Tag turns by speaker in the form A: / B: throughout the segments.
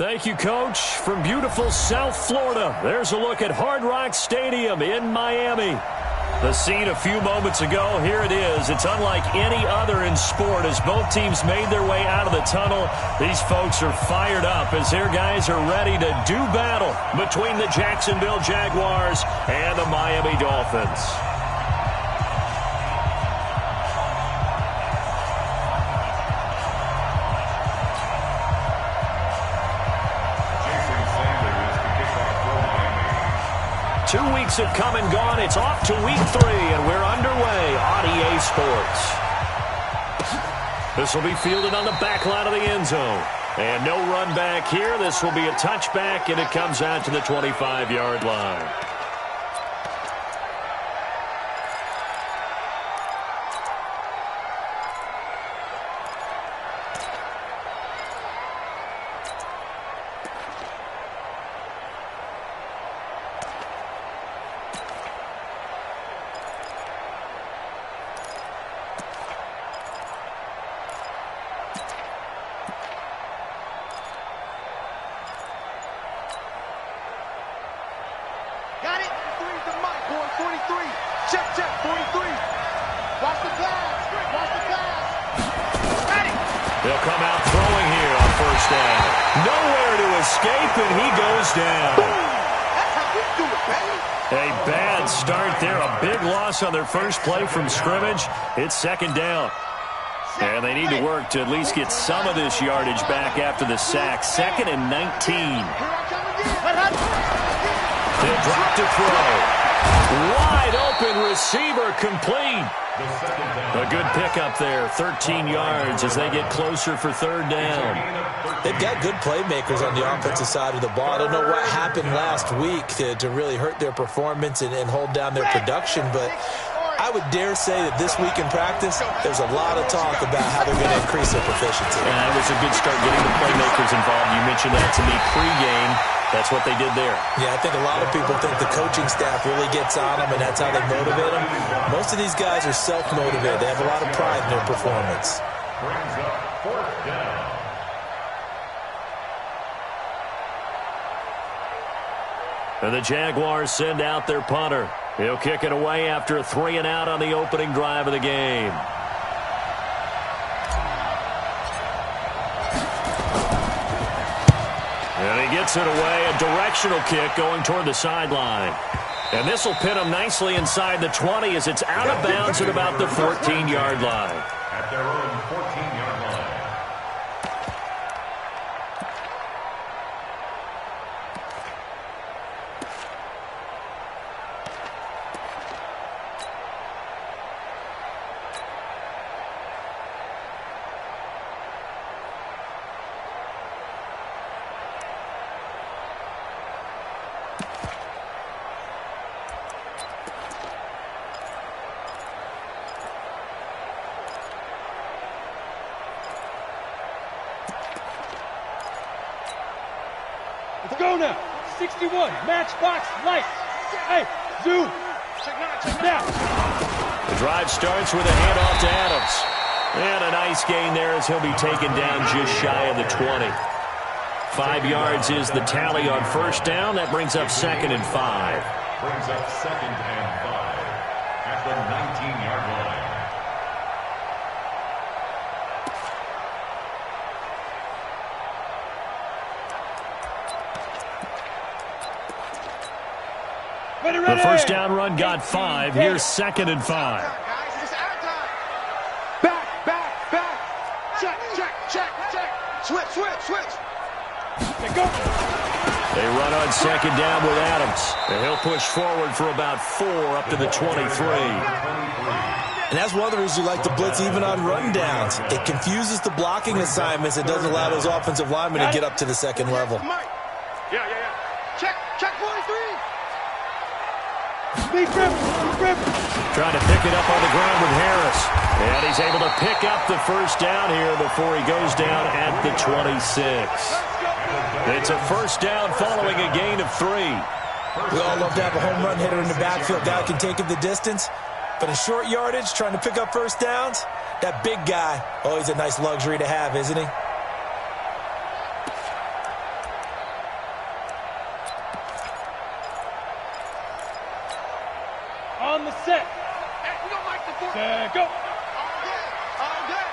A: Thank you, Coach. From beautiful South Florida, there's a look at Hard Rock Stadium in Miami. The scene a few moments ago, here it is. It's unlike any other in sport as both teams made their way out of the tunnel. These folks are fired up as their guys are ready to do battle between the Jacksonville Jaguars and the Miami Dolphins. Two weeks have come and gone. It's off to week 3, and we're underway on EA Sports. This will be fielded on the back line of the end zone. And no run back here. This will be a touchback, and it comes out to the 25-yard line. They'll come out throwing here on first down. Nowhere to escape, and he goes down.
B: That's how we do it, baby.
A: A bad start there. A big loss on their first play from scrimmage. It's second down. And they need to work to at least get some of this yardage back after the sack. 2nd and 19. They'll drop to throw. Wide open receiver complete. A good pickup there, 13 yards as they get closer for third down.
C: They've got good playmakers on the offensive side of the ball. I don't know what happened last week to really hurt their performance and hold down their production, but I would dare say that this week in practice, there's a lot of talk about how they're going to increase their proficiency.
A: And it was a good start getting the playmakers involved. You mentioned that to me pregame. That's what they did there.
C: Yeah, I think a lot of people think the coaching staff really gets on them, and that's how they motivate them. Most of these guys are self-motivated. They have a lot of pride in their performance.
D: Brings up 4th down.
A: And the Jaguars send out their punter. He'll kick it away after a 3-and-out on the opening drive of the game. And he gets it away, a directional kick going toward the sideline. And this will pin him nicely inside the 20 as it's out of bounds at about the 14-yard line.
D: At their own 14-yard line.
E: Let's go now. 61, matchbox lights. Hey, zoom. Check now.
A: The drive starts with a handoff to Adams. And a nice gain there as he'll be taken down just shy of the 20. 5 yards is the tally on first down. That brings up 2nd and 5.
D: Brings up 2nd and 5 at the 19-yard line.
A: The first down run got 5. Here's 2nd and 5.
B: Back. Check. Switch.
A: They run on 2nd down with Adams. And he'll push forward for about 4 up to the 23.
C: And that's one of the reasons you like to blitz even on run downs. It confuses the blocking assignments. It doesn't allow those offensive linemen to get up to the second level.
B: Yeah. Check 43.
E: Big rip.
A: Trying to pick it up on the ground with Harris. And he's able to pick up the first down here before he goes down at the 26. It's a first down following a gain of 3.
C: We all love to have a home run hitter in the backfield. Guy can take it the distance. But in short yardage, trying to pick up first downs, that big guy, always a nice luxury to have, isn't he?
E: the set.
B: Hey, we don't like the four.
E: Set, go.
B: All day.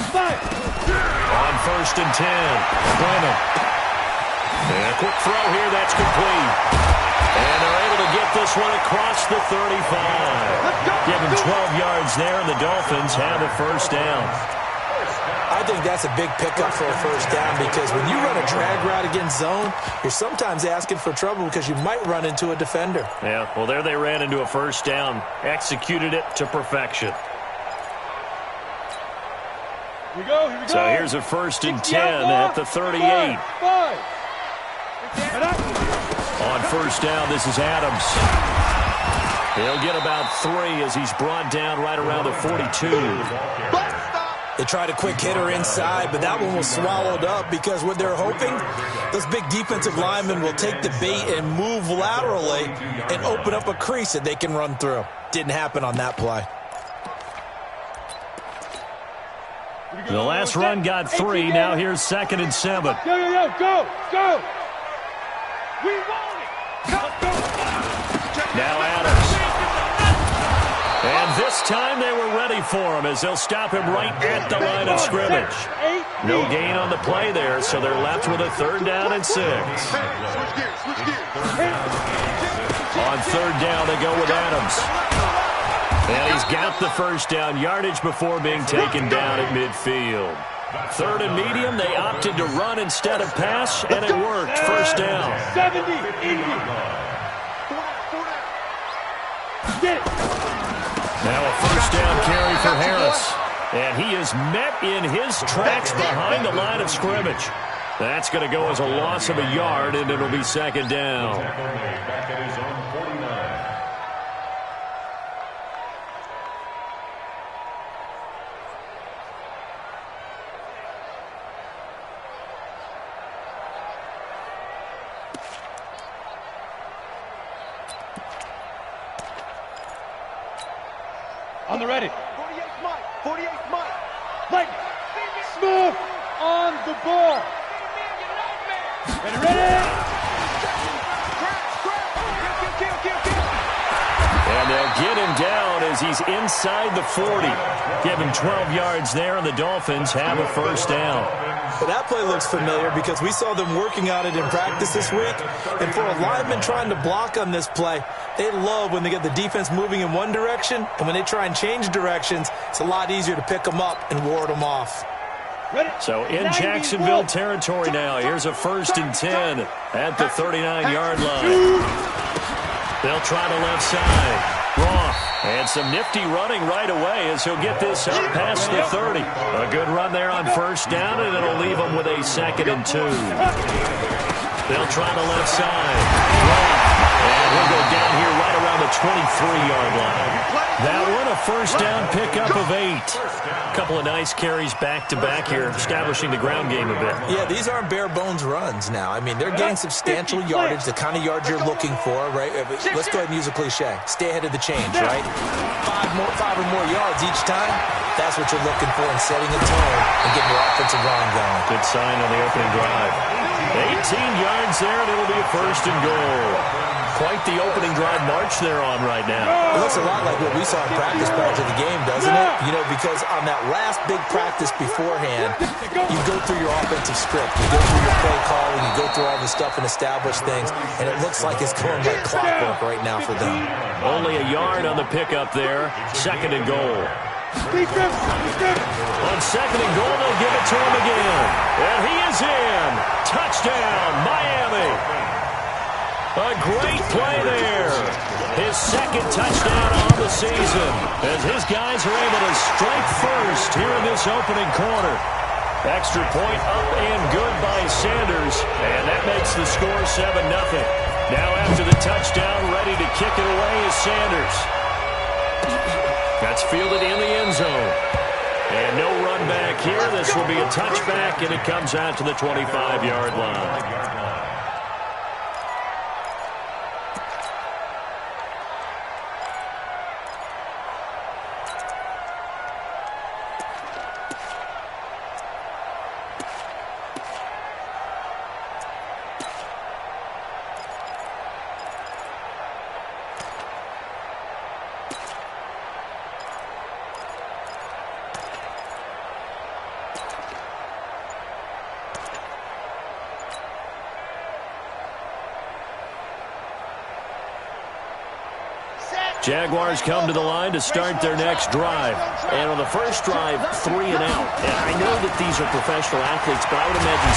E: Five.
A: On 1st and 10. Brennan. And a quick throw here. That's complete. And they're able to get this one across the 35. Give him 12 yards there, and the Dolphins have a first down.
C: I think that's a big pickup for a first down because when you run a drag route against zone, you're sometimes asking for trouble because you might run into a defender.
A: Yeah, well, there they ran into a first down. Executed it to perfection.
E: Here we go.
A: So here's a 1st and 10 at the 38.
E: Five.
A: On 1st down, this is Adams. He'll get about 3 as he's brought down right around the 42.
C: They tried a quick hitter inside, but that one was swallowed up because what they're hoping, those big defensive linemen will take the bait and move laterally and open up a crease that they can run through. Didn't happen on that play.
A: The last run got 3. Now here's 2nd and 7.
E: Yo, go. We want it. Go.
A: Now Adams. And this time they were ready for him as they'll stop him right at the line of scrimmage. No gain on the play there, so they're left with a 3rd down and 6.
B: Switch gears.
A: On 3rd down, they go with Adams. And he's got the first down yardage before being taken down at midfield. 3rd and medium, they opted to run instead of pass, and it worked. First down.
E: 70, Indy. Get it.
A: Now a first down carry for Harris. And he is met in his tracks behind the line of scrimmage. That's going to go as a loss of a yard, and it'll be 2nd down.
D: Back at his own 49.
E: On the ready.
B: 48 Mike.
E: Lightning. Smooth on the ball. Ready.
A: And they'll get him down as he's inside the 40. Give him 12 yards there, and the Dolphins have a first down.
C: But that play looks familiar because we saw them working on it in practice this week. And for a lineman trying to block on this play, they love when they get the defense moving in one direction. And when they try and change directions, it's a lot easier to pick them up and ward them off.
A: So in Jacksonville territory now, here's a 1st and 10 at the 39-yard line. They'll try the left side. Roth, and some nifty running right away as he'll get this up past the 30. A good run there on first down, and it'll leave them with a 2nd and 2. They'll try the left side. Roth, and he'll go down here right around the 23-yard line. That one, a first down pickup of 8. A couple of nice carries back-to-back here, establishing the ground game a bit.
C: Yeah, these aren't bare-bones runs now. I mean, they're getting substantial yardage, the kind of yards you're looking for, right? Let's go ahead and use a cliche. Stay ahead of the change, right? 5 or more yards each time. That's what you're looking for in setting a tone and getting your offensive line going.
A: Good sign on the opening drive. 18 yards there, and it'll be a 1st and goal. Quite the opening drive march they're on right now.
C: It looks a lot like what we saw in practice prior to the game, doesn't it? You know, because on that last big practice beforehand, you go through your offensive script. You go through your play calling. You go through all the stuff and establish things. And it looks like it's going like clockwork right now for them.
A: Only a yard on the pickup there. 2nd and goal. On 2nd and goal, they'll give it to him again. And he is in. Touchdown, Miami. A great play there. His 2nd touchdown on the season as his guys are able to strike first here in this opening quarter. Extra point up and good by Sanders, and that makes the score 7-0. Now after the touchdown, ready to kick it away is Sanders. That's fielded in the end zone. And no run back here. This will be a touchback, and it comes out to the 25-yard line. Jaguars come to the line to start their next drive. And on the first drive, 3 and out. And I know that these are professional athletes, but I would imagine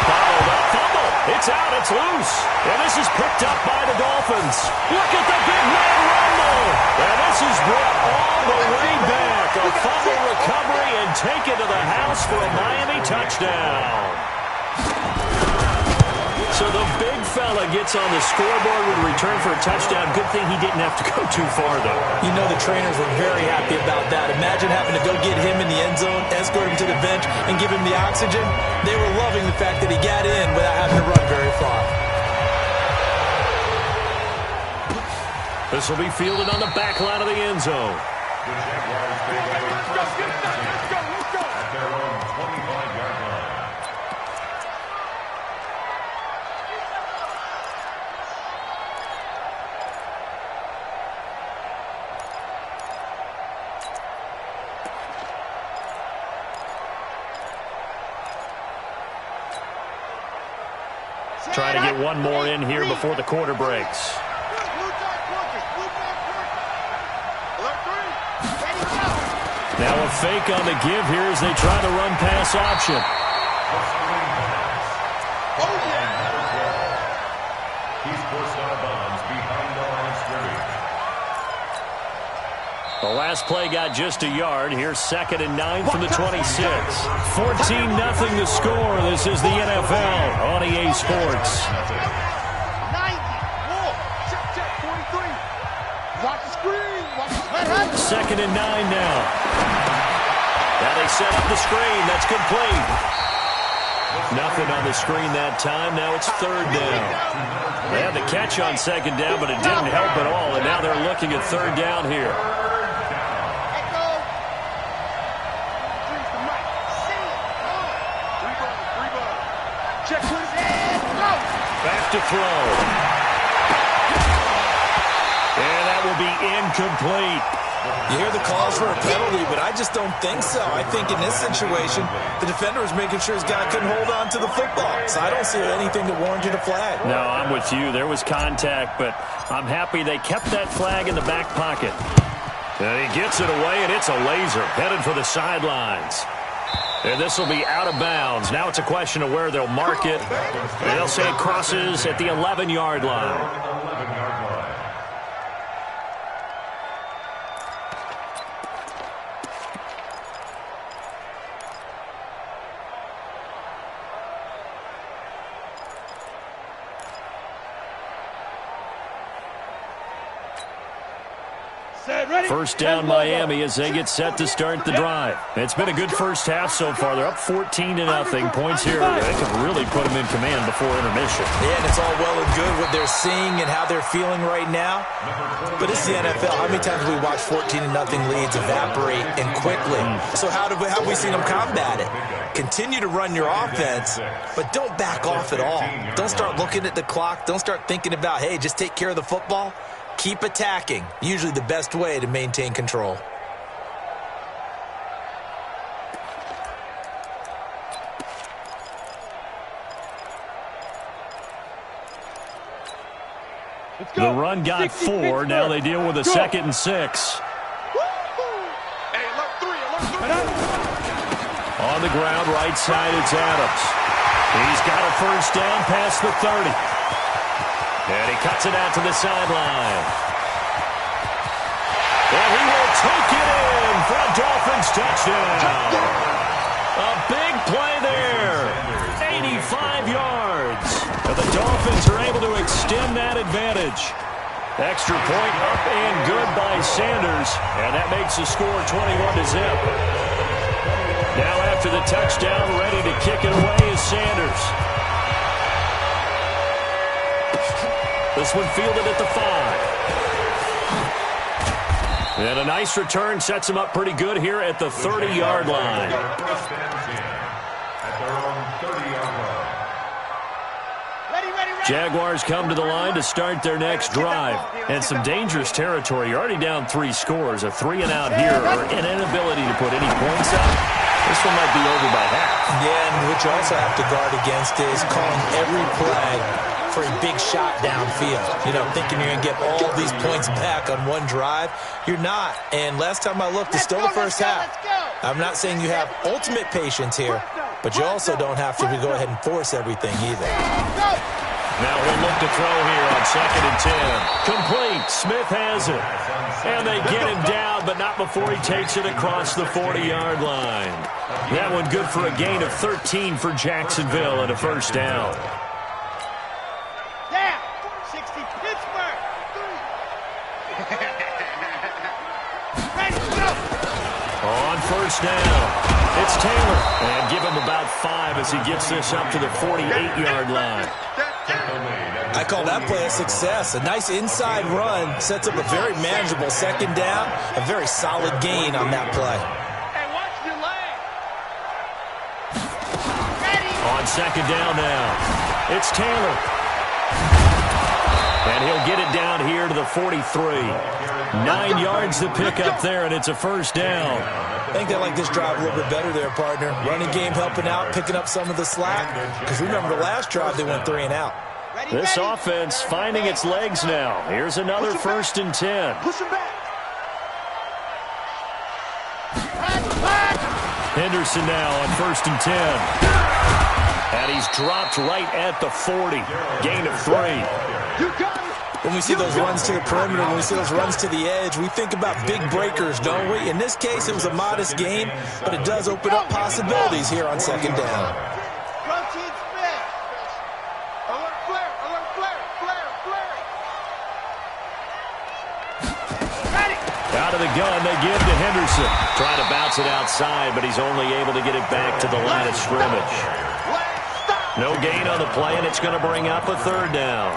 A: bottled up. Fumble. It's out. It's loose. And this is picked up by the Dolphins. Look at the big man rumble. And this is brought all the way back. A fumble recovery and taken to the house for a Miami touchdown. So the big fella gets on the scoreboard with a return for a touchdown. Good thing he didn't have to go too far, though.
C: You know the trainers were very happy about that. Imagine having to go get him in the end zone, escort him to the bench, and give him the oxygen. They were loving the fact that he got in without having to run very far.
A: This will be fielded on the back line of the end zone.
D: The Jaguars take over first and 10 at their own 25-yard line.
A: Trying to get one more in here before the quarter breaks. Now a fake on the give here as they try the run-pass option.
D: He's forced out of bounds behind the line of scrimmage.
A: The last play got just a yard. Here's 2nd and 9 from the 26. 14-0 the score. This is the NFL on EA Sports.
B: 90. Check, 43. Watch the screen. Watch the screen.
A: 2nd and 9 now. Now they set up the screen. That's complete. Nothing on the screen that time. Now it's 3rd down. They had the catch on 2nd down, but it didn't help at all. And now they're looking at 3rd down here. Back to throw. And that will be incomplete.
C: You hear the calls for a penalty, but I just don't think so. I think in this situation, the defender was making sure his guy couldn't hold on to the football. So I don't see anything that warranted a flag.
A: No, I'm with you. There was contact, but I'm happy they kept that flag in the back pocket. And he gets it away, and it's a laser headed for the sidelines. And this will be out of bounds. Now it's a question of where they'll mark it. And they'll say it crosses at the 11-yard line. First down Miami as they get set to start the drive. It's been a good first half so far. They're up 14-0. Points here. They can really put them in command before intermission.
C: Yeah, and it's all well and good what they're seeing and how they're feeling right now. But it's the NFL. How many times have we watched 14-0 leads evaporate and quickly? So how have we seen them combat it? Continue to run your offense, but don't back off at all. Don't start looking at the clock. Don't start thinking about, hey, just take care of the football. Keep attacking. Usually the best way to maintain control.
A: The run got 4. Now they deal with a 2nd and 6. On the ground, right side, it's Adams. He's got a first down past the 30. And he cuts it out to the sideline. And he will take it in for a Dolphins touchdown. A big play there. 85 yards. And the Dolphins are able to extend that advantage. Extra point up and good by Sanders. And that makes the score 21-0. Now after the touchdown, ready to kick it away is Sanders. This one fielded at the 5. And a nice return sets him up pretty good here at the 30-yard line. Jaguars come to the line to start their next drive. And some dangerous territory. You're already down 3 scores. A 3-and-out here or an inability to put any points up. This one might be over by half.
C: Yeah, and what you also have to guard against is calling every play for a big shot downfield. You know, thinking you're going to get all these points back on one drive. You're not. And last time I looked, it's still the first half. I'm not saying you have ultimate patience here, but you also don't have to go ahead and force everything either.
A: Now we'll look to throw here on 2nd and 10. Complete. Smith has it. And they get him down, but not before he takes it across the 40-yard line. That one good for a gain of 13 for Jacksonville and a first down.
B: Yeah, 60 Pittsburgh. Ready, go.
A: On first down, it's Taylor. And give him about 5 as he gets this up to the 48-yard line.
C: I call that play a success. A nice inside run sets up a very manageable 2nd down. A very solid gain on that play.
B: Hey, watch your leg.
A: On 2nd down now, it's Taylor. And he'll get it down here to the 43. 9 yards to pick up there, and it's a first down.
C: I think they like this drive a little bit better there, partner. Running game helping out, picking up some of the slack. Because remember, the last drive they went 3 and out.
A: This offense finding its legs now. Here's another 1st and 10.
B: Push him back.
A: Henderson now on 1st and 10. And he's dropped right at the 40. Gain of 3.
B: You got it.
C: When we see those runs to the perimeter, when we see those runs to the edge, we think about big breakers, don't we? In this case, it was a modest game, but it does open up possibilities here on 2nd down.
B: Protein spin. Alert flare, alert flare, flare, flare. Ready.
A: Out of the gun, they give to Henderson. Trying to bounce it outside, but he's only able to get it back to the line of scrimmage. No gain on the play, and it's going to bring up a 3rd down.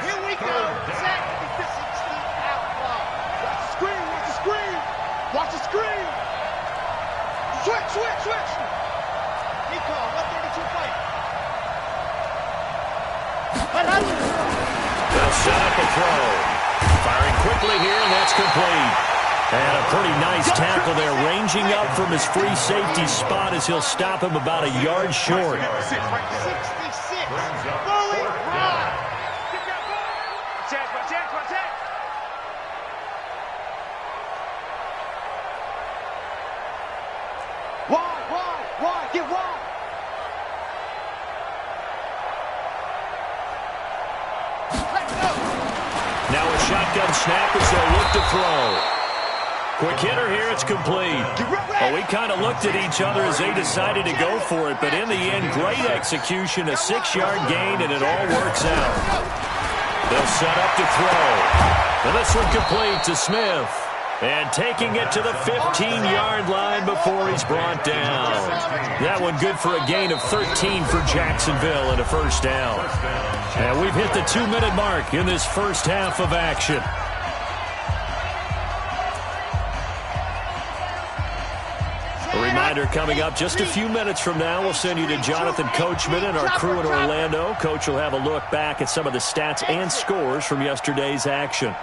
B: Here we go. Set. This is the outlaw. Watch the screen. Watch the screen. Watch the screen. Switch, switch, switch. He called 132 fight.
A: They'll set up a throw. Firing quickly here, and that's complete. And a pretty nice tackle there, ranging up from his free safety spot as he'll stop him about a yard short.
B: 66. Fully run. Check. Wide. Get wide. Let's go.
A: Now a shotgun snap as they'll look to throw. Quick hitter here, it's complete. Well, we kind of looked at each other as they decided to go for it, but in the end, great execution, a 6-yard gain, and it all works out. They'll set up to throw. And this one complete to Smith. And taking it to the 15-yard line before he's brought down. That one good for a gain of 13 for Jacksonville and a first down. And we've hit the 2-minute mark in this first half of action. A reminder coming up just a few minutes from now, we'll send you to Jonathan Coachman and our crew in Orlando. Coach will have a look back at some of the stats and scores from yesterday's action.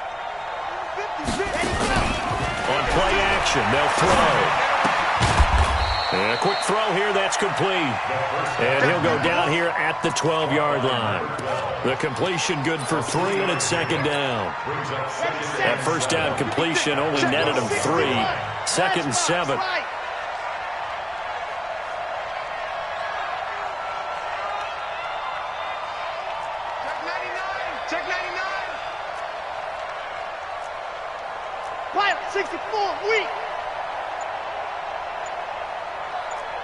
A: On play action, they'll throw. And a quick throw here, that's complete. And he'll go down here at the 12-yard line. The completion good for 3, and it's 2nd down. That first down completion only netted him 3. 2nd and 7.
B: Check 99. 64, weak.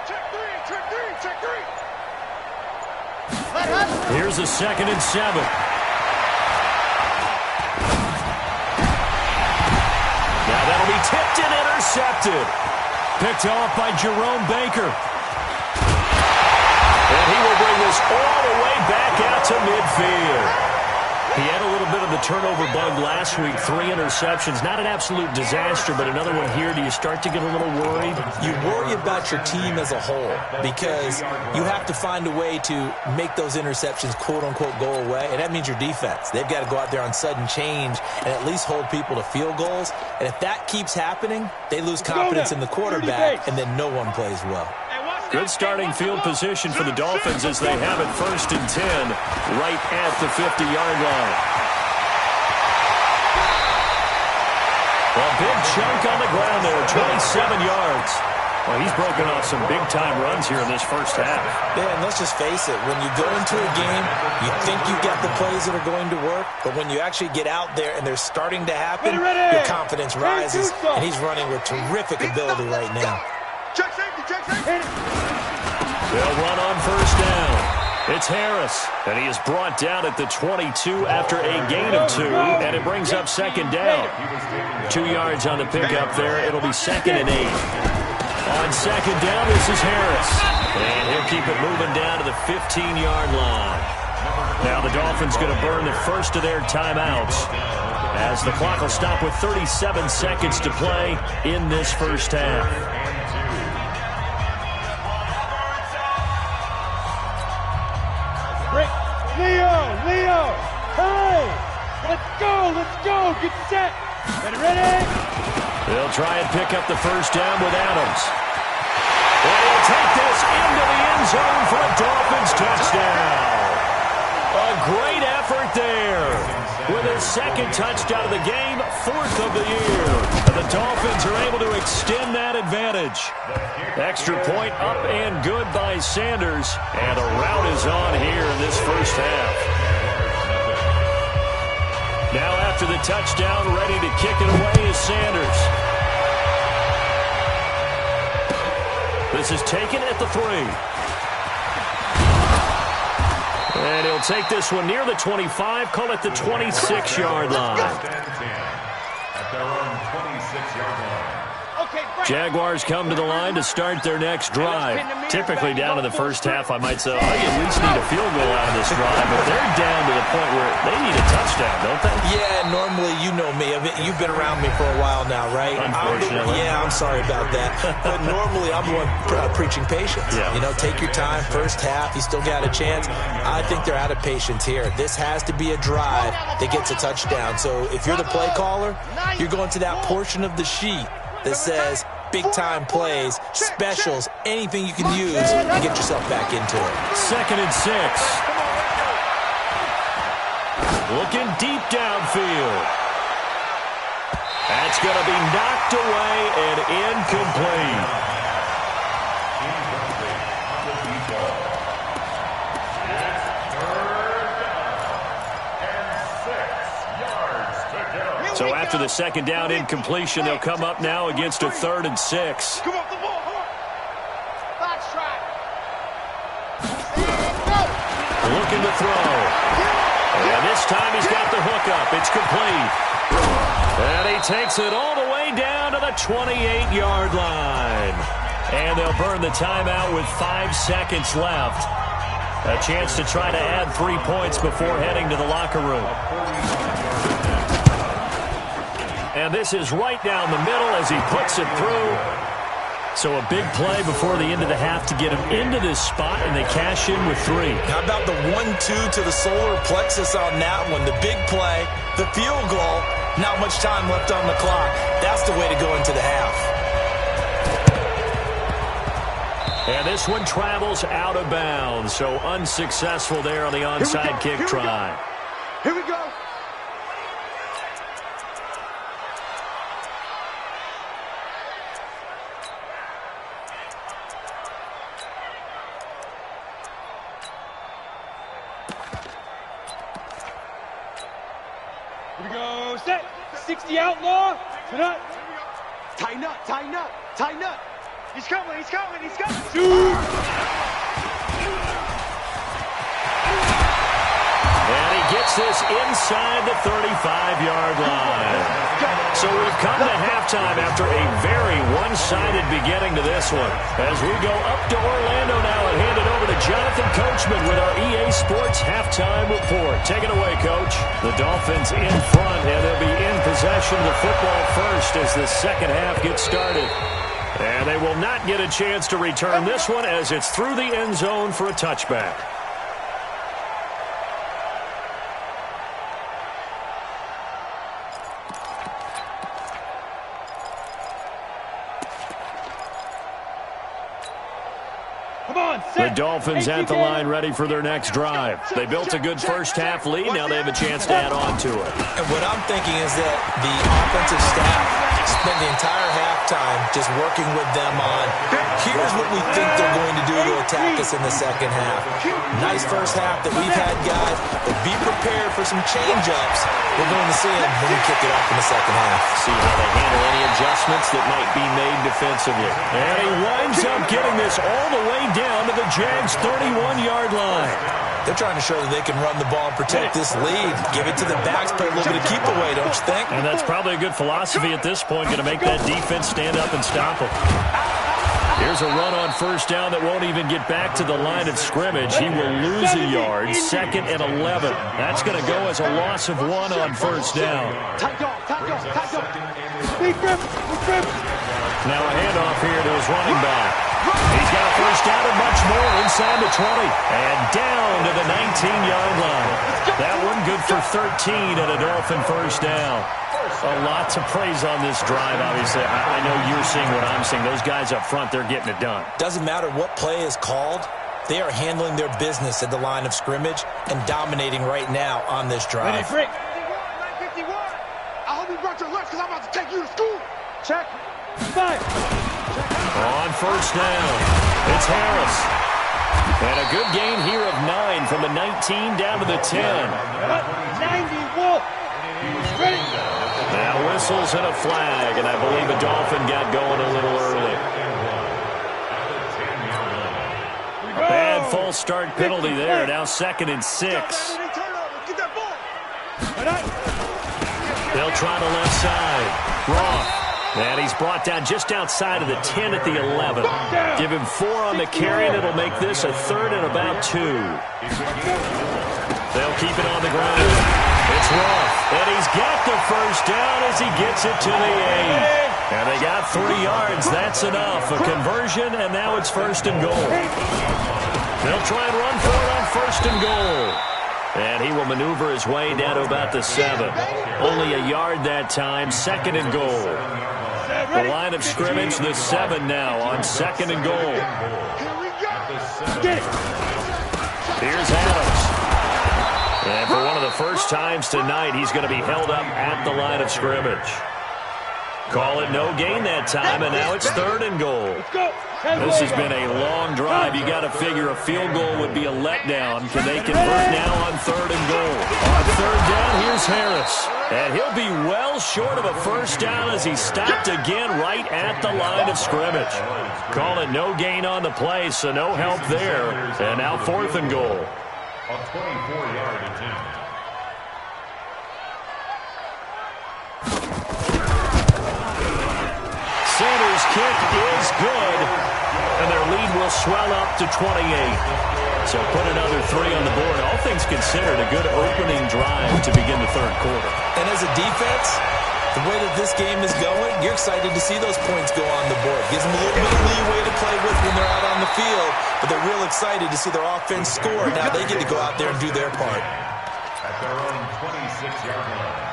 B: Check 3.
A: Here's a 2nd and 7. Now that'll be tipped and intercepted. Picked off by Jerome Baker. And he will bring this all the way back out to midfield. He had a little bit of the turnover bug last week, 3 interceptions. Not an absolute disaster, but another one here. Do you start to get a little worried?
C: You worry about your team as a whole because you have to find a way to make those interceptions, quote-unquote, go away, and that means your defense. They've got to go out there on sudden change and at least hold people to field goals. And if that keeps happening, they lose confidence in the quarterback, and then no one plays well.
B: Hey, watch
A: Good starting field position for the Dolphins as they have it 1st and 10 right at the 50-yard line. A big chunk on the ground there, 27 yards. Well, he's broken off some big-time runs here in this first half.
C: Yeah, and let's just face it. When you go into a game, you think you've got the plays that are going to work, but when you actually get out there and they're starting to happen, your confidence rises, and he's running with terrific ability right now.
B: Check safety, check safety.
A: They'll run on 1st down. It's Harris, and he is brought down at the 22 after a gain of 2, and it brings up 2nd down. 2 yards on the pickup there. It'll be 2nd and 8. On 2nd down, this is Harris, and he'll keep it moving down to the 15-yard line. Now the Dolphins going to burn the first of their timeouts as the clock will stop with 37 seconds to play in this first half.
E: Leo, hey, let's go, get set, ready?
A: They'll try and pick up the 1st down with Adams. And he'll take this into the end zone for a Dolphins touchdown. A great effort there. With his 2nd touchdown of the game, 4th of the year. And the Dolphins are able to extend that advantage. Extra point up and good by Sanders. And a rout is on here in this first half. Now after the touchdown, ready to kick it away is Sanders. This is taken at the 3. And he'll take this one near the 25, call it the 26-yard line.
D: At their own 26-yard line.
A: Jaguars come to the line to start their next drive. Typically down in the first half, I might say, oh, you at least need a field goal out of this drive. But they're down to the point where they need a touchdown, don't they?
C: Yeah, normally, you know me. I mean, you've been around me for a while now, right?
A: Unfortunately.
C: I'm sorry about that. But normally, I'm the one preaching patience.
A: Yeah.
C: You know, take your time. First half, you still got a chance. I think they're out of patience here. This has to be a drive that gets a touchdown. So if you're the play caller, you're going to that portion of the sheet that says big-time plays, specials, anything you can use to get yourself back into it.
A: 2nd and 6. Looking deep downfield. That's going to be knocked away and incomplete. So after the 2nd down incompletion, they'll come up now against a 3rd and 6.
B: Come on, the ball, box track.
A: Looking to throw. And this time he's got the hook up. It's complete. And he takes it all the way down to the 28-yard line. And they'll burn the timeout with 5 seconds left. A chance to try to add 3 points before heading to the locker room. And this is right down the middle as he puts it through. So a big play before the end of the half to get him into this spot, and they cash in with 3.
C: How about the 1-2 to the solar plexus on that one? The big play, the field goal, not much time left on the clock. That's the way to go into the half.
A: And this one travels out of bounds, so unsuccessful there on the onside kick try.
B: Here we go.
E: Here we go, set, 60 outlaw, tonight.
B: Tighten up, tighten up, tighten up. He's coming, he's coming, he's coming.
E: Shoot.
A: And he gets this inside the 35-yard line. So we've come to halftime after a very one-sided beginning to this one. As we go up to Orlando now and hand it over to Jonathan Coachman with our EA Sports Halftime Report. Take it away, Coach. The Dolphins in front, and they'll be in possession of the football first as the second half gets started. And they will not get a chance to return this one as it's through the end zone for a touchback. The Dolphins at the line ready for their next drive. They built a good first-half lead. Now they have a chance to add on to it.
C: And what I'm thinking is that the offensive staff spent the entire halftime just working with them on, here's what we think they're going to do to attack us in the second half. Nice first half that we've had, guys, but be prepared for some change-ups. We're going to see them when we kick it off in the second half.
A: See how they handle any adjustments that might be made defensively. And he winds up getting this all the way down to the Jags' 31-yard line.
C: They're trying to show that they can run the ball and protect this lead. Give it to the backs, play a little bit of keep away, don't you think?
A: And that's probably a good philosophy at this point, going to make that defense stand up and stop them. Here's a run on first down that won't even get back to the line of scrimmage. He will lose a yard, 2nd and 11. That's going to go as a loss of 1 on first down. Now a handoff here to his running back. He's got a first down and much more inside the 20. And down to the 19-yard line. That one good for 13 and a Dolphin first down. A lot to praise on this drive, obviously. I know you're seeing what I'm seeing. Those guys up front, they're getting it done.
C: Doesn't matter what play is called. They are handling their business at the line of scrimmage and dominating right now on this drive.
B: Ready, break. 951. I hope you brought your lunch because I'm about to take you to school. Check. 5.
A: On first down, it's Harris. And a good gain here of 9 from the 19 down to the 10.
E: 91. Ready.
A: Now whistles and a flag, and I believe a Dolphin got going a little early. A bad false start penalty there. Now 2nd and 6. They'll try the left side. Roth. And he's brought down just outside of the 10 at the 11. Give him 4 on the carry, and it'll make this a 3rd and about 2. They'll keep it on the ground. It's Roth, and he's got the first down as he gets it to the 8. And they got 3 yards. That's enough. A conversion, and now it's 1st and goal. They'll try and run for it on 1st and goal. And he will maneuver his way down to about the 7. Only a yard that time, 2nd and goal. The line of scrimmage, the 7 now on 2nd and goal. Here's Adams. And for one of the first times tonight, he's going to be held up at the line of scrimmage. Call it no gain that time, and now it's 3rd and goal. This has been a long drive. You got to figure a field goal would be a letdown. Can they convert now on 3rd and goal? On 3rd down, here's Harris. And he'll be well short of a first down as he's stopped again right at the line of scrimmage. Call it no gain on the play, so no help there. And now 4th and goal.
D: A 24-yard attempt.
A: Sanders' kick is good, and their lead will swell up to 28. So put another 3 on the board. All things considered, a good opening drive to begin the 3rd quarter.
C: And as a defense, the way that this game is going, you're excited to see those points go on the board. Gives them a little bit of leeway to play with when they're out on the field, but they're real excited to see their offense score. Now they get to go out there and do their part.
D: At their own 26-yard line.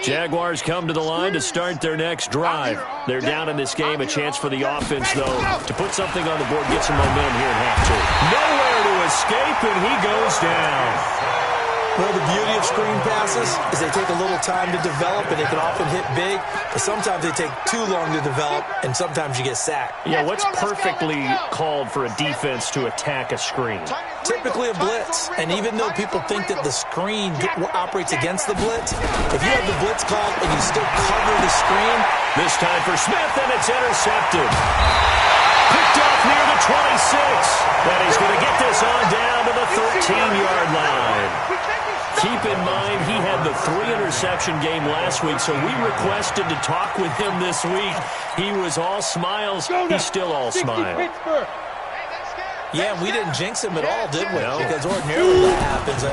A: Jaguars come to the line to start their next drive. They're down in this game. A chance for the offense, though, to put something on the board, get some momentum here at half 2. Nowhere to escape, and he goes down.
C: Well, the beauty of screen passes is they take a little time to develop, and they can often hit big, but sometimes they take too long to develop, and sometimes you get sacked.
A: Yeah, what's perfectly called for a defense to attack a screen?
C: Typically a blitz, and even though people think that the screen operates against the blitz, if you have the blitz called and you still cover the screen.
A: This time for Smith, and it's intercepted. Picked off near the 26. And he's going to get this on down to the 13-yard line. Keep in mind, he had the 3-interception game last week, so we requested to talk with him this week. He was all smiles. He's still all smiles.
C: Yeah, we didn't jinx him at all, did we? No. Because ordinarily that happens.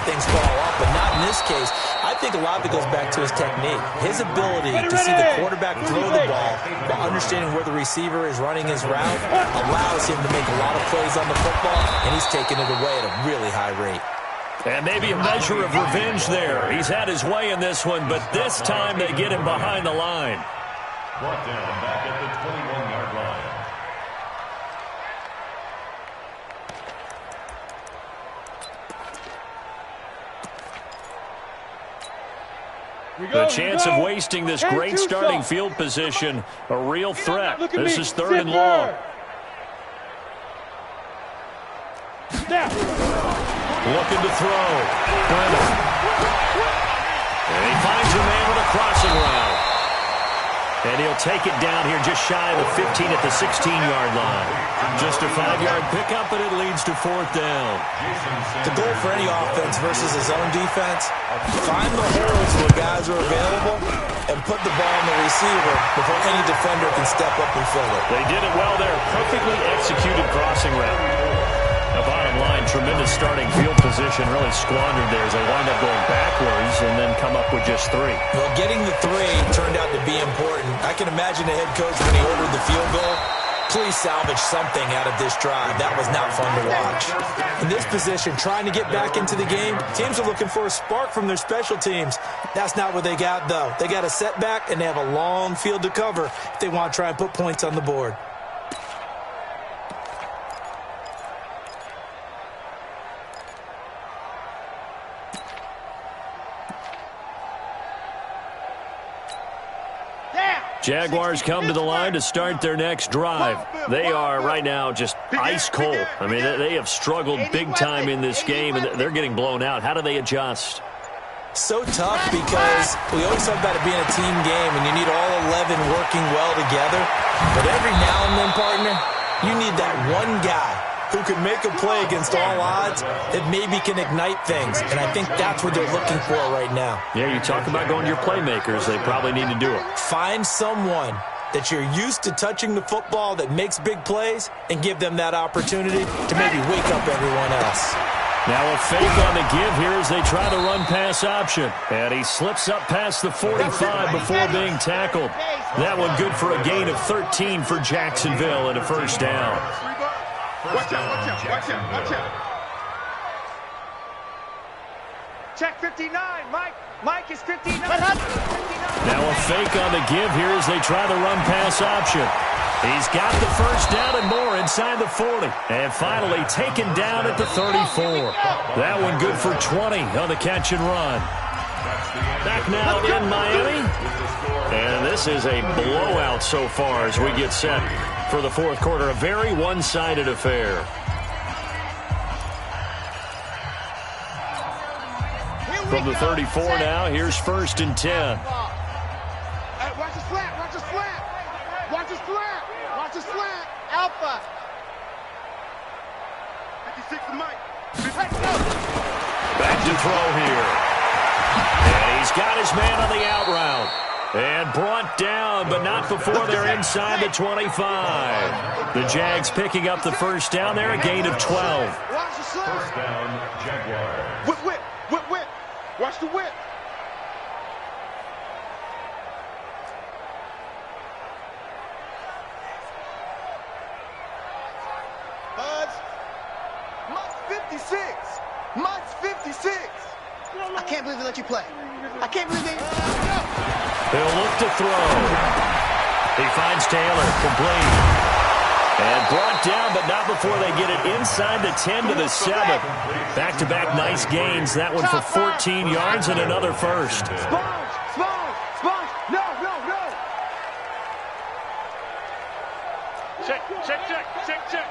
C: Things fall off, but not in this case. I think a lot of it goes back to his technique. His ability to see the quarterback throw the ball while understanding where the receiver is running his route allows him to make a lot of plays on the football, and he's taking it away at a really high rate.
A: And maybe a measure of revenge there. He's had his way in this one, but this time they get him behind the line.
D: Brought down back at the 21-yard line.
A: The chance of wasting this great starting field position, a real threat. This is 3rd and long. Looking to throw. Brennan. And he finds a man with a crossing route. And he'll take it down here just shy of the 15 at the 16-yard line. Just a 5-yard pickup, and it leads to 4th down.
C: The goal for any offense versus his own defense, find the holes where guys are available and put the ball on the receiver before any defender can step up and fill it.
A: They did it well there. Perfectly executed crossing route. The bottom line, tremendous starting field position, really squandered there as they wind up going backwards and then come up with just 3.
C: Well, getting the 3 turned out to be important. I can imagine the head coach when he ordered the field goal. Please salvage something out of this drive. That was not fun to watch. In this position, trying to get back into the game, teams are looking for a spark from their special teams. That's not what they got, though. They got a setback, and they have a long field to cover if they want to try and put points on the board.
A: Jaguars come to the line to start their next drive. They are right now just ice cold. I mean, they have struggled big time in this game, and they're getting blown out. How do they adjust?
C: So tough because we always talk about it being a team game, and you need all 11 working well together. But every now and then, partner, you need that one guy who can make a play against all odds that maybe can ignite things. And I think that's what they're looking for right now.
A: Yeah, you talk about going to your playmakers. They probably need to do it.
C: Find someone that you're used to touching the football that makes big plays and give them that opportunity to maybe wake up everyone else.
A: Now a fake on the give here as they try the run-pass option. And he slips up past the 45 before being tackled. That one good for a gain of 13 for Jacksonville and a 1st down.
B: Watch out, watch out, watch out, watch out. Check 59, Mike. Mike is 59.
A: Now a fake on the give here as they try the run-pass option. He's got the 1st down and more inside the 40. And finally taken down at the 34. That one good for 20 on the catch and run. Back now in Miami. And this is a blowout so far as we get set for the 4th quarter. A very one-sided affair. From the 34 now, here's 1st and 10.
B: Watch his flat, watch his flat. Watch his flat, watch his flat. Alpha. 56 to Mike.
A: Back to throw here. And he's got his man on the out route. And brought down, but not before they're inside the 25. The Jags picking up the 1st down there, a gain of 12.
B: Watch the slide.
D: 1st down, Jaguars.
B: Whip, whip, whip, whip. Watch the whip. Buds. Mike's 56. Mike's 56. I can't believe they let you play. I can't believe they...
A: They'll look to throw. He finds Taylor, complete. And brought down, but not before they get it inside the 10 to the 7. Back-to-back nice gains. That one for 14 yards and another 1st.
B: Sponge, sponge, sponge. No, no, no. Check, check, check, check, check.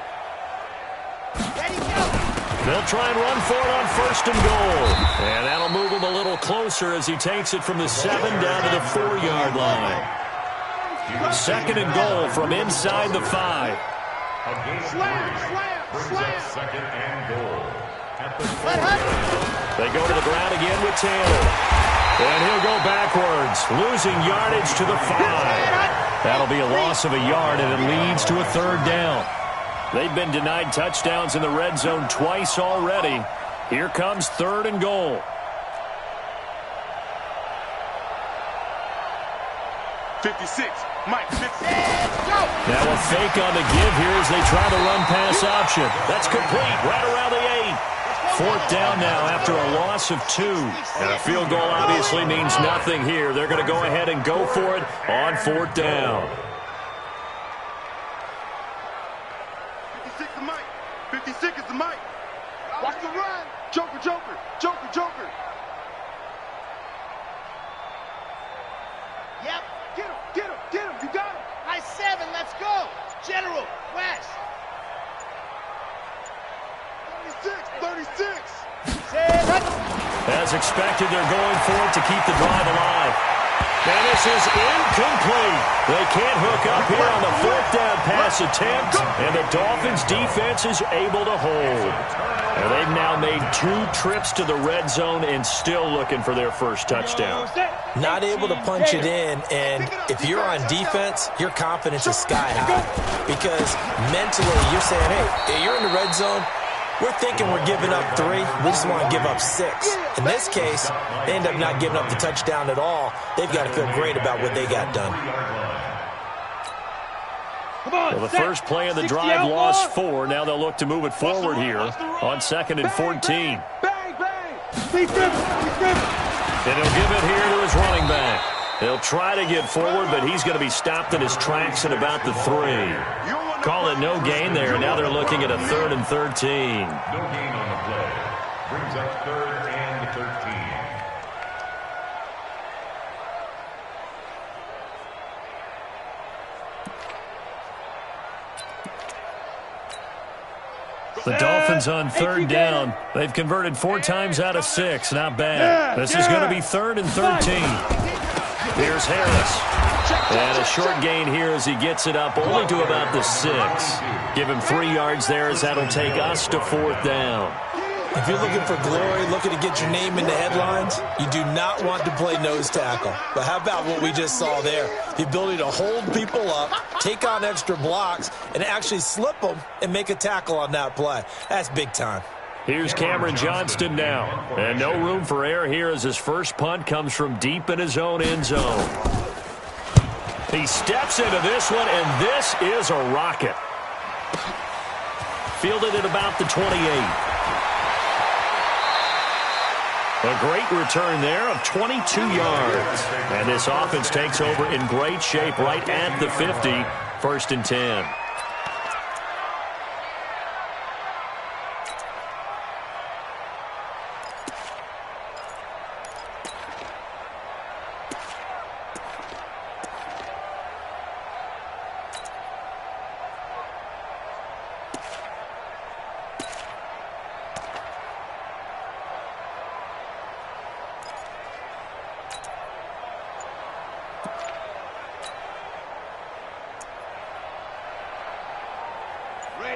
B: Ready, go.
A: They'll try and run for it on 1st and goal. And that'll move him a little closer as he takes it from the 7 down to the 4-yard line. 2nd and goal from inside the 5.
B: Slam.
D: 2nd and goal. At the
A: They go to the ground again with Taylor. And he'll go backwards, losing yardage to the 5. That'll be a loss of a yard, and it leads to a 3rd down. They've been denied touchdowns in the red zone twice already. Here comes 3rd and goal.
B: 56. Mike, 56.
A: Now a fake on the give here as they try the run-pass option. That's complete right around the 8. 4th down now after a loss of 2. And a field goal obviously means nothing here. They're going to go ahead and go for it on 4th down.
B: 56 is Mike. 56 is the Mike. Watch the run. Joker, Joker, Joker, Joker. Yep. Get him, get him, get him. You got him. Nice 7. Let's go. General, West. 36.
A: As expected, they're going for it to keep the drive alive. And this is incomplete. They can't hook up here on the 4th down pass attempt, and the Dolphins defense is able to hold. And they've now made 2 trips to the red zone and still looking for their first touchdown.
C: Not able to punch it in, and if you're on defense, your confidence is sky high. Because mentally, you're saying, hey, you're in the red zone. We're thinking we're giving up 3. We just want to give up 6. In this case, they end up not giving up the touchdown at all. They've got to feel great about what they got done.
A: Well, the first play of the drive lost 4. Now they'll look to move it forward here on 2nd and 14.
E: Bang, bang. He's driven.
A: And he'll give it here to his running back. He'll try to get forward, but he's going to be stopped in his tracks at about the 3. Call it no gain there. Now they're looking at a 3rd and 13.
D: No gain on the play. Brings up 3rd and 13.
A: The Dolphins on 3rd down. They've converted 4 times out of 6. Not bad. This is going to be 3rd and 13. Here's Harris. And a short gain here as he gets it up only to about the 6. Give him 3 yards there as that'll take us to 4th down.
C: If you're looking for glory, looking to get your name in the headlines, you do not want to play nose tackle. But how about what we just saw there? The ability to hold people up, take on extra blocks, and actually slip them and make a tackle on that play. That's big time.
A: Here's Cameron Johnston now. And no room for error here as his first punt comes from deep in his own end zone. He steps into this one, and this is a rocket. Fielded at about the 28. A great return there of 22 yards. And this offense takes over in great shape right at the 50. 1st and 10.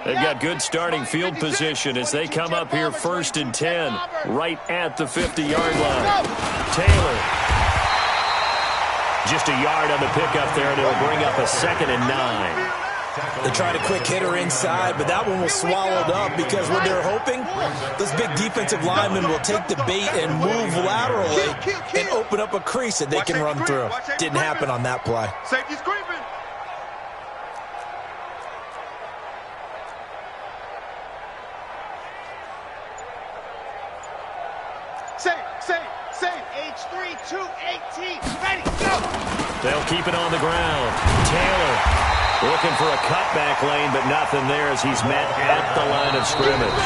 A: They've got good starting field position as they come up here 1st and 10, right at the 50-yard line. Taylor. Just a yard on the pickup there, and it'll bring up a 2nd and 9.
C: They tried a quick hitter inside, but that one was swallowed up because what they're hoping, those big defensive linemen will take the bait and move laterally and open up a crease that they can run through. Didn't happen on that play.
B: Safety's creeping. Save. H3, 218. Ready, go.
A: They'll keep it on the ground. Taylor looking for a cutback lane, but nothing there as he's met at the line of scrimmage.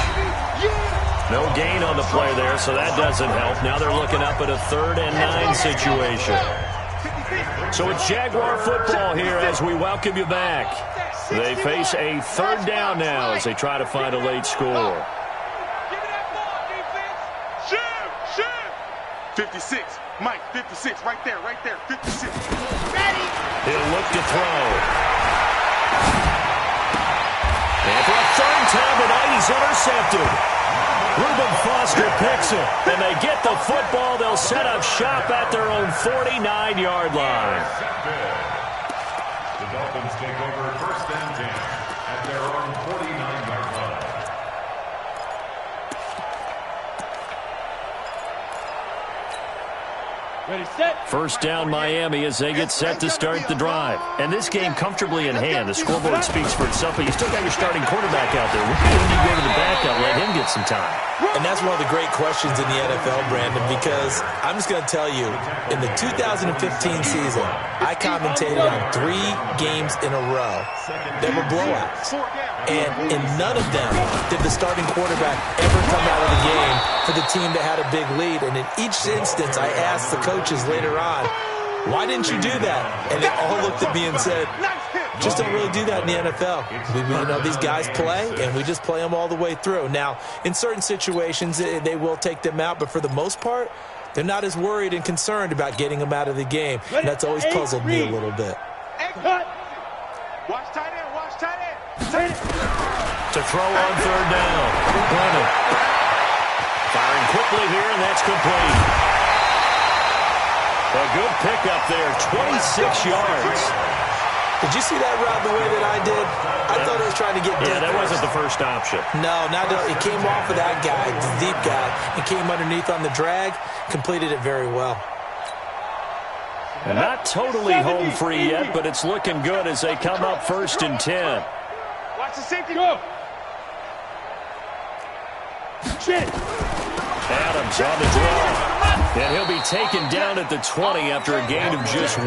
A: No gain on the play there, so that doesn't help. Now they're looking up at a 3rd and 9 situation. So it's Jaguar football here as we welcome you back. They face a 3rd down now as they try to find a late score.
B: 56. Mike, 56. Right there. 56. Ready.
A: He'll look to throw. And for a 3rd time tonight, he's intercepted. Reuben Foster picks it, and they get the football. They'll set up shop at their own 49-yard line.
D: The Dolphins take over 1st and 10. at their own 49-yard line.
E: Ready, set.
A: First down Miami as they get set to start the drive. And this game comfortably in hand. The scoreboard speaks for itself, but you still got your starting quarterback out there. When do you go to the backup, let him get some time?
C: And that's one of the great questions in the NFL, Brandon, because I'm just going to tell you, in the 2015 season, I commentated on 3 games in a row that were blowouts. And in none of them did the starting quarterback ever come out of the game for the team that had a big lead. And in each instance, I asked the coaches later on, why didn't you do that? And they all looked at me and said, just don't really do that in the NFL. You know, these guys play, and we just play them all the way through. Now, in certain situations, they will take them out, but for the most part, they're not as worried and concerned about getting them out of the game. And that's always puzzled me a little bit.
B: Watch tight end, watch tight end.
A: To throw on third down. Brennan. Firing quickly here, and that's complete. A good pickup there, 26 yards.
C: Did you see that route the way that I did? I thought it was trying to get deep.
A: Yeah, that wasn't the first option.
C: No, it came off of that guy, the deep guy. It came underneath on the drag, completed it very well.
A: And not totally home free yet, but it's looking good as they come up 1st and 10.
B: Watch the safety. Go.
A: Adams on the draw. And he'll be taken down at the 20 after a gain of just 1.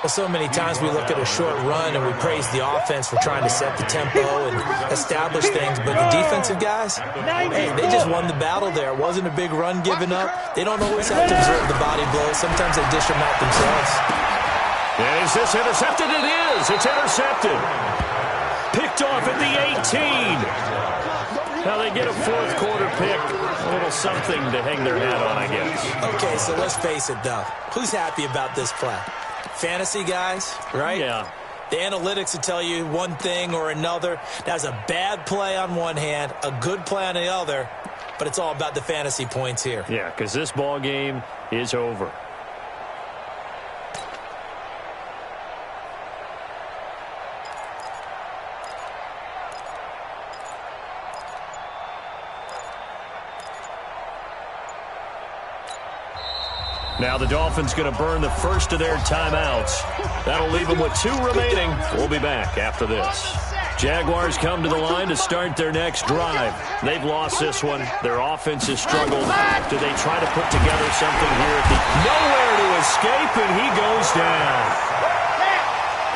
C: Well, so many times we look at a short run and we praise the offense for trying to set the tempo and establish things, but the defensive guys, hey, they just won the battle there. It wasn't a big run given up. They don't always have to absorb the body blows. Sometimes they dish them out themselves.
A: Is this intercepted? It is. It's intercepted. Picked off at the 18. Now they get a 4th quarter pick. A little something to hang their hat on, I guess.
C: Okay, so let's face it, though. Who's happy about this play? Fantasy guys, right?
A: Yeah.
C: The analytics will tell you one thing or another. That's a bad play on one hand, a good play on the other, but it's all about the fantasy points here.
A: Yeah, because this ball game is over. Now the Dolphins going to burn the first of their timeouts. That'll leave them with 2 remaining. We'll be back after this. Jaguars come to the line to start their next drive. They've lost this one. Their offense has struggled. Do they try to put together something here at the... Nowhere to escape, and he goes down.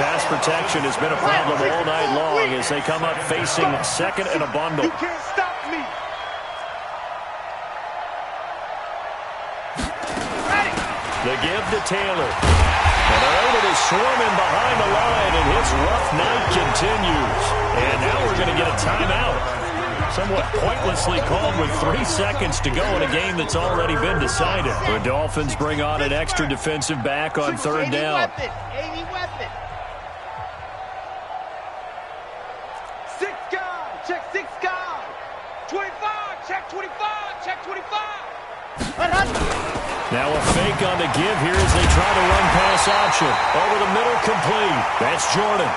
A: Pass protection has been a problem all night long as they come up facing 2nd and a bundle.
B: You can't stop me.
A: The give to Taylor. And they're able to swarm him behind the line, and his rough night continues. And now we're going to get a timeout. Somewhat pointlessly called with 3 seconds to go in a game that's already been decided. The Dolphins bring on an extra defensive back on 3rd down.
B: 80 weapon. 6 guard. Check 6 guard. 25. Check 25. Check 25.
A: Now a fake on the give here as they try to run pass option. Over the middle, complete. That's Jordan.